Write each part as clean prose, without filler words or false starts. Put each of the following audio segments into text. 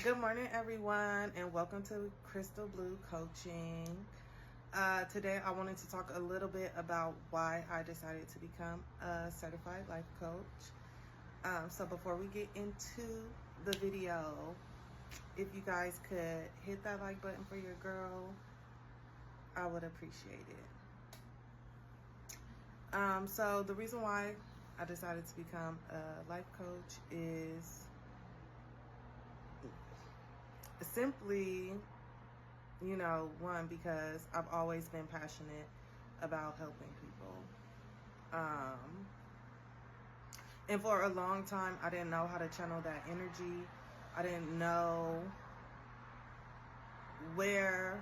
Good morning, everyone, and welcome to Crystal Blue Coaching. Today, I wanted to talk a little bit about why I decided to become a certified life coach. So before we get into the video, if you guys could hit that like button for your girl, I would appreciate it. So the reason why I decided to become a life coach is simply, one, because I've always been passionate about helping people. And for a long time, I didn't know how to channel that energy. I didn't know where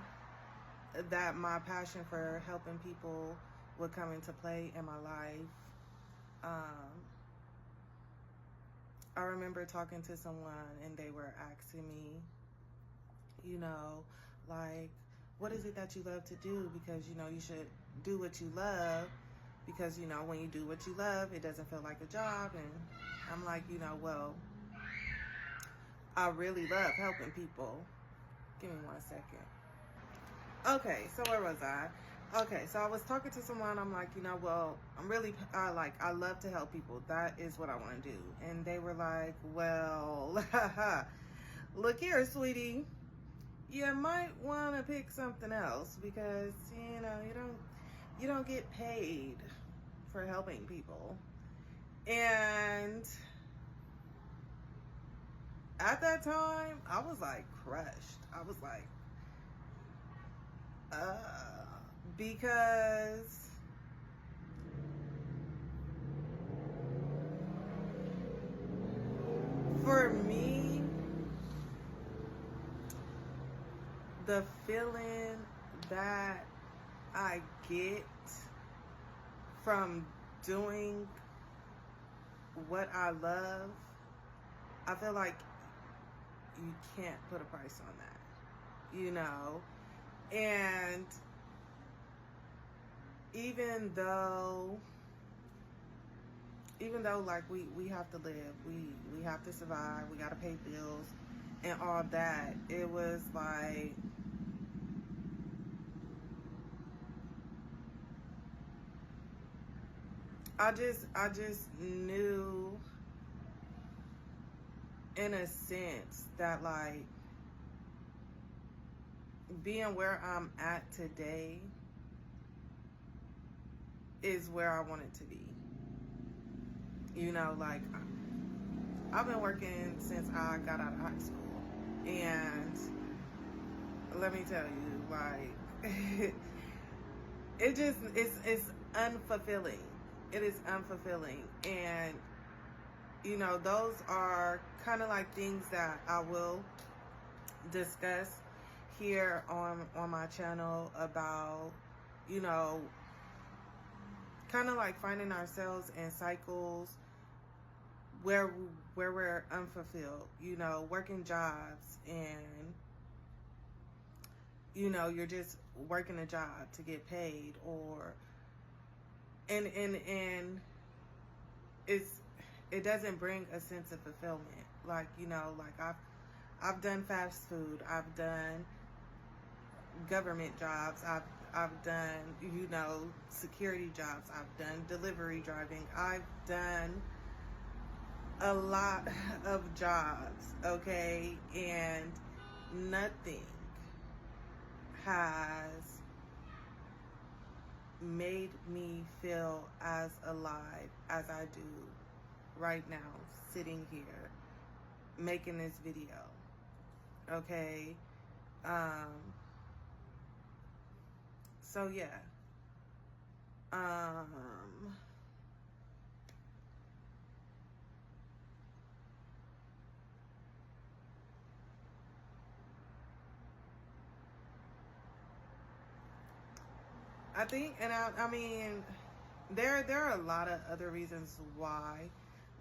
that my passion for helping people would come into play in my life. I remember talking to someone and they were asking me, like, what is it that you love to do? Because, you should do what you love, because, when you do what you love, it doesn't feel like a job. And I'm like, well, I really love helping people. Give me 1 second. Okay, so where was I? Okay, so I was talking to someone. I'm like, well, I love to help people. That is what I want to do. And they were like, well, look here, sweetie. You might want to pick something else, because you don't get paid for helping people. And at that time, I was like crushed. I was like, because for me, the feeling that I get from doing what I love, I feel like you can't put a price on that, and even though like we have to live, we have to survive, we got to pay bills and all that, it was like, I just knew in a sense that, like, being where I'm at today is where I wanted to be. Like, I've been working since I got out of high school, and let me tell you, like, it's unfulfilling. It is unfulfilling. And those are kind of like things that I will discuss here on my channel about, kind of like finding ourselves in cycles where we're unfulfilled, working jobs, and you're just working a job to get paid, or and it doesn't bring a sense of fulfillment. Like, like I've done fast food, I've done government jobs, I've done, security jobs, I've done delivery driving, I've done a lot of jobs, okay? And nothing has made me feel as alive as I do right now, sitting here making this video, okay? So yeah, I think, and I mean, there are a lot of other reasons why,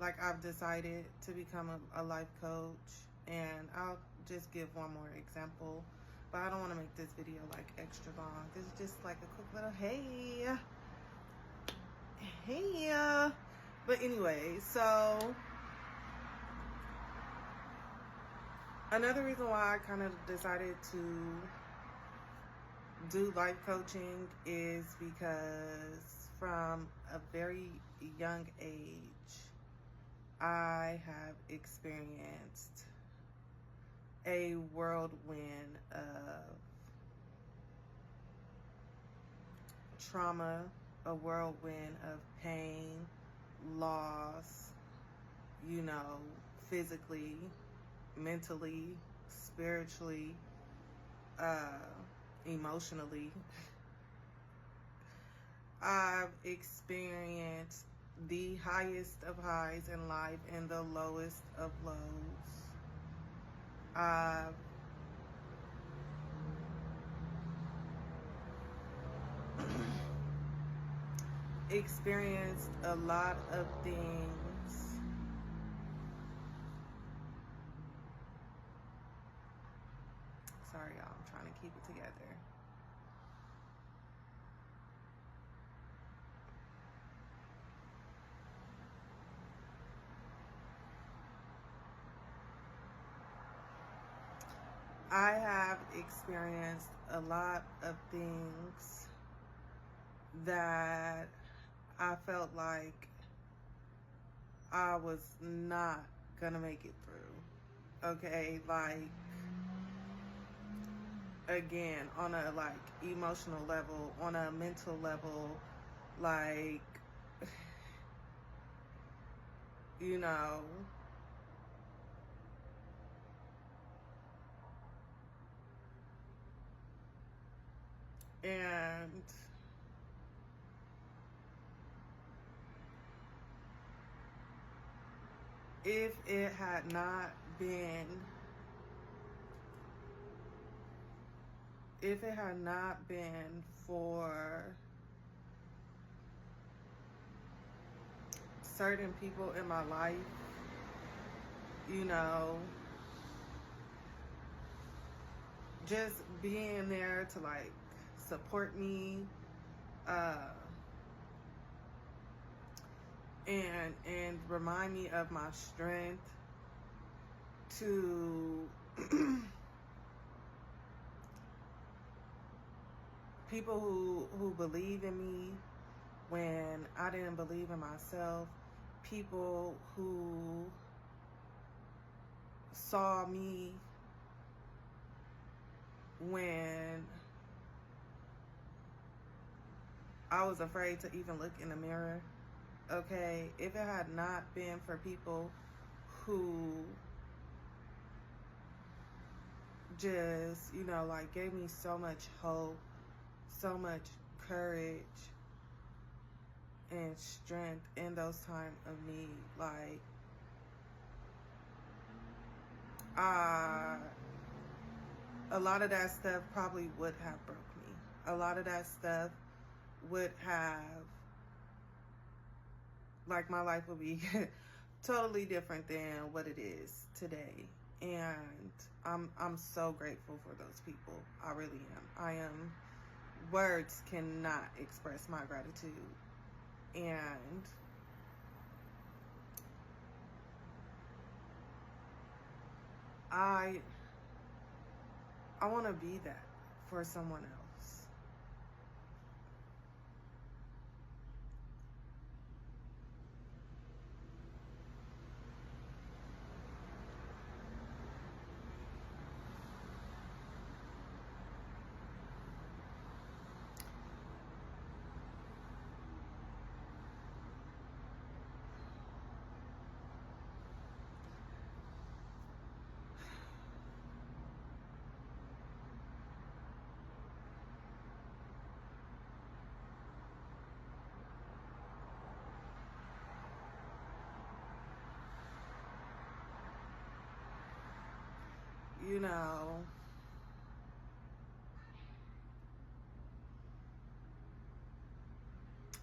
like, I've decided to become a life coach, and I'll just give one more example. But I don't want to make this video like extra long. This is just like a quick little hey. But anyway, so Another reason why I kind of decided to do life coaching is because from a very young age, I have experienced a whirlwind of trauma, a whirlwind of pain, loss, you know, physically, mentally, spiritually, emotionally. I've experienced the highest of highs in life and the lowest of lows. I've experienced a lot of things. Sorry, y'all, I'm trying to keep it together. I have experienced a lot of things that I felt like I was not gonna make it through. Okay, like, again, on a like emotional level, on a mental level, like, you know, and if it had not been for certain people in my life, you know, just being there to like support me, and remind me of my strength to people who believe in me when I didn't believe in myself, people who saw me when I was afraid to even look in the mirror. Okay, if it had not been for people who just, you know, like gave me so much hope, so much courage and strength in those times of need, like, a lot of that stuff probably would have broke me. A lot of that stuff would have, like, my life would be totally different than what it is today. And I'm so grateful for those people. I really am. Words cannot express my gratitude. And I want to be that for someone else. You know,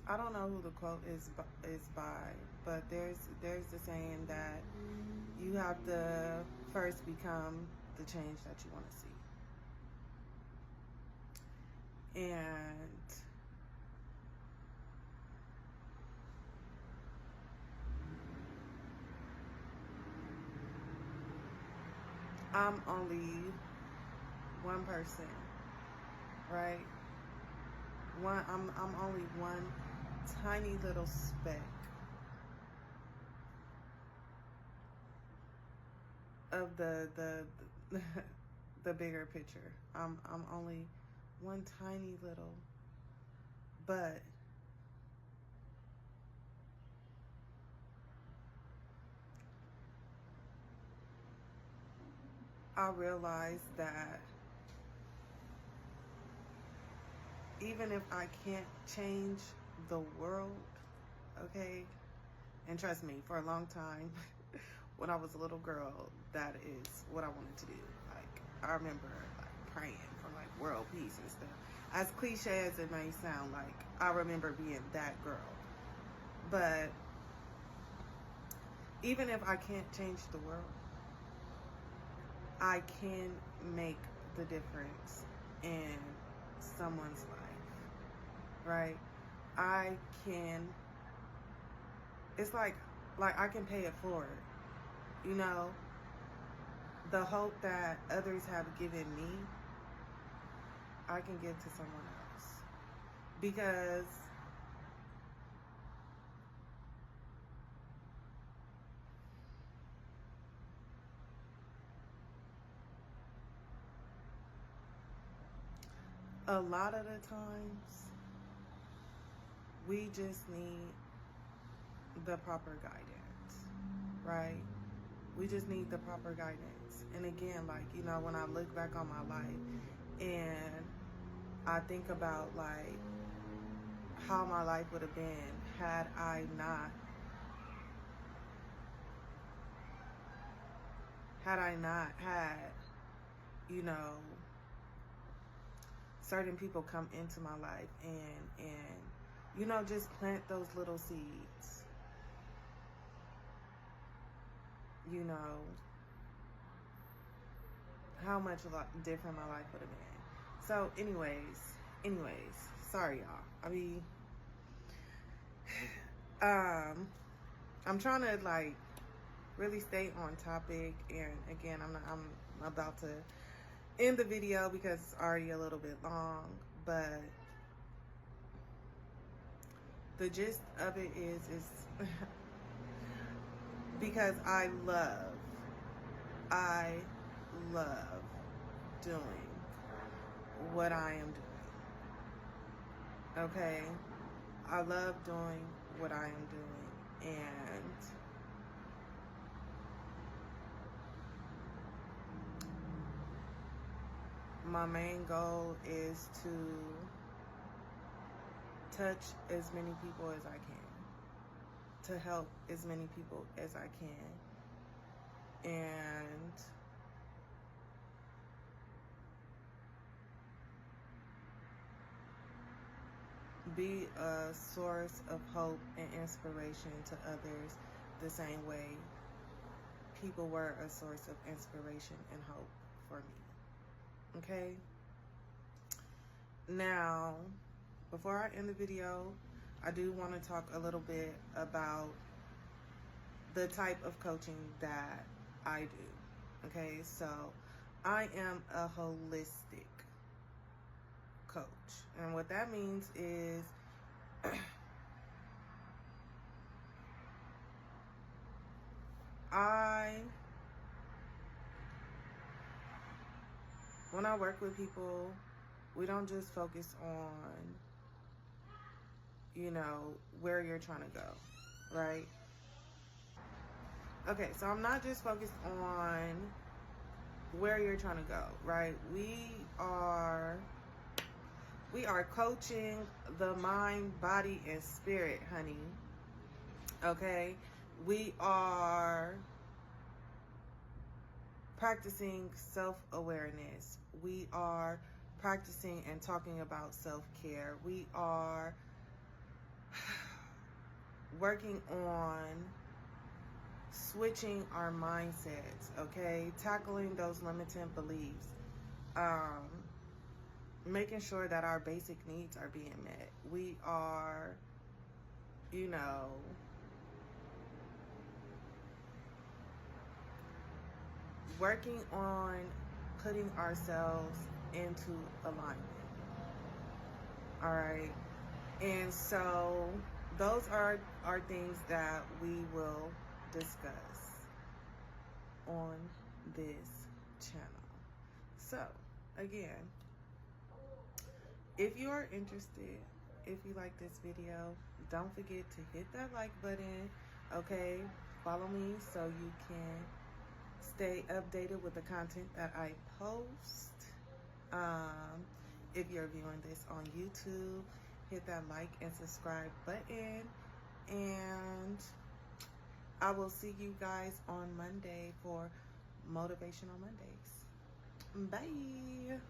I don't know who the quote is by, but there's the saying that you have to first become the change that you want to see. And I'm only one person, right? I'm only one tiny little speck of the bigger picture. I'm only one tiny little, but I realize that even if I can't change the world, okay, and trust me, for a long time, when I was a little girl, that is what I wanted to do. Like, I remember like praying for like world peace and stuff. As cliche as it may sound, like I remember being that girl. But even if I can't change the world, I can make the difference in someone's life, right? I can, it's like I can pay it forward, you know, the hope that others have given me, I can give to someone else. Because a lot of the times, we just need the proper guidance, right? We just need the proper guidance. And again, like, you know, when I look back on my life and I think about like how my life would have been had I not had, you know, certain people come into my life and you know, just plant those little seeds, you know, how much a lot different my life would have been. So anyways, sorry y'all. I mean, I'm trying to like really stay on topic, and again, I'm about to end the video because it's already a little bit long, but the gist of it is because I love doing what I am doing. Okay? I love doing what I am doing, and my main goal is to touch as many people as I can, to help as many people as I can, and be a source of hope and inspiration to others the same way people were a source of inspiration and hope for me. Okay? Now, before I end the video, I do want to talk a little bit about the type of coaching that I do. Okay? So, I am a holistic coach. And what that means is when I work with people, we don't just focus on, you know, where you're trying to go, right? Okay, so I'm not just focused on where you're trying to go, right? We are coaching the mind, body, and spirit, honey. Okay? We are practicing self-awareness. We are practicing and talking about self-care. We are working on switching our mindsets, okay? Tackling those limiting beliefs. Making sure that our basic needs are being met. We are, you know, working on putting ourselves into alignment. All right. And so those are things that we will discuss on this channel. So again, if you are interested, if you like this video, don't forget to hit that like button. Okay, follow me so you can stay updated with the content that I post. If you're viewing this on YouTube, hit that like and subscribe button, and I will see you guys on Monday for Motivational Mondays. Bye.